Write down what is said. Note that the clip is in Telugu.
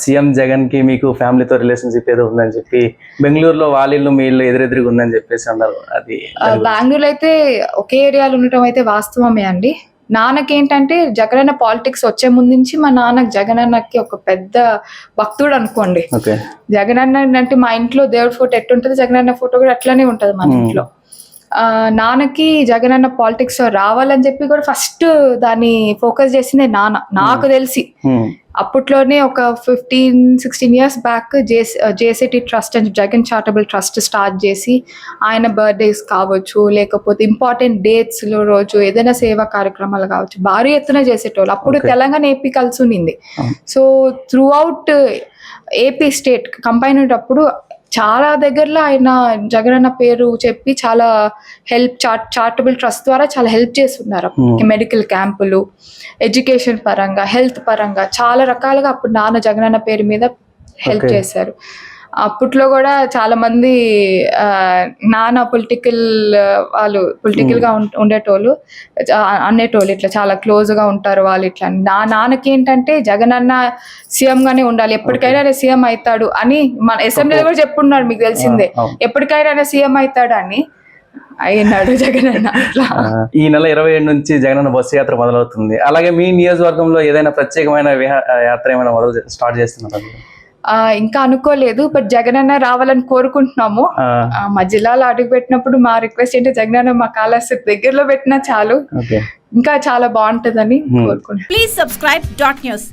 సీఎం జగన్ కి మీకు ఫ్యామిలీతో రిలేషన్షిప్ ఏదో ఉందని చెప్పి బెంగళూరులో వాళ్ళ ఇల్లు మీ ఇల్లు ఎదురెదురుగా ఉందని చెప్పేసి అన్నారు. అది బెంగళూరు అయితే ఒకే ఏరియాలో ఉండటం అయితే వాస్తవమే అండి. నాన్నకేంటంటే జగనన్న పాలిటిక్స్ వచ్చే ముందు నుంచి మా నాన్నకి జగనన్నకి ఒక పెద్ద భక్తుడు అనుకోండి. జగనన్న అంటే మా ఇంట్లో దేవుడి ఫోటో ఎట్టుంటది, జగనన్న ఫోటో కూడా అట్లానే ఉంటది మన ఇంట్లో. నాన్నకి జగనన్న పాలిటిక్స్ లో రావాలని చెప్పి కూడా ఫస్ట్ దాన్ని ఫోకస్ చేసిందే నాన్న. నాకు తెలిసి అప్పట్లోనే ఒక 15-16 years back JCT trust and Jagan charitable trust start చేసి ఆయన బర్త్డేస్ కావచ్చు, లేకపోతే ఇంపార్టెంట్ డేట్స్ లో రోజు ఏదైనా సేవా కార్యక్రమాలు కావచ్చు భారీ ఎత్తున చేసేటోళ్ళు. అప్పుడు తెలంగాణ ఏపీ కలిసి ఉన్నింది. So through out AP state combine అప్పుడు చాలా దగ్గరలో ఆయన జగనన్న పేరు చెప్పి చాలా హెల్ప్ చారిటబుల్ ట్రస్ట్ ద్వారా చాలా హెల్ప్ చేస్తున్నారు. మెడికల్ క్యాంపులు, ఎడ్యుకేషన్ పరంగా, హెల్త్ పరంగా చాలా రకాలుగా అప్పుడు నాన్న జగనన్న పేరు మీద హెల్ప్ చేశారు. అప్పట్లో కూడా చాలా మంది నాన్న వాళ్ళు పొలిటికల్ గా ఉండేటోళ్ళు అనేటోళ్ళు ఇట్లా చాలా క్లోజ్ గా ఉంటారు వాళ్ళు ఇట్లా. నా నాన్నకి ఏంటంటే జగనన్న సీఎం గానే ఉండాలి, ఎప్పటికైనా ఆయన సీఎం అవుతాడు అని మన అసెంబ్లీలో కూడా చెప్పున్నాడు, మీకు తెలిసిందే. ఎప్పటికైనా ఆయన సీఎం అవుతాడు అని అయినాడు జగనన్న. ఈ నెల 27 నుంచి జగనన్న బస్సు యాత్ర మొదలవుతుంది. అలాగే మీ నియోజకవర్గంలో ఏదైనా ప్రత్యేకమైన యాత్ర ఏమైనా స్టార్ట్ చేస్తున్నారు? ఇంకా అనుకోలేదు, బట్ జగనన్న రావాలని కోరుకుంటున్నాము. మా జిల్లాలో అడుగు పెట్టినప్పుడు మా రిక్వెస్ట్ ఏంటంటే జగనన్న మా కాళహస్తి దగ్గరలో పెట్టినా చాలు, ఇంకా చాలా బాగుంటుందని కోరుకుంటున్నాం. Please subscribe .news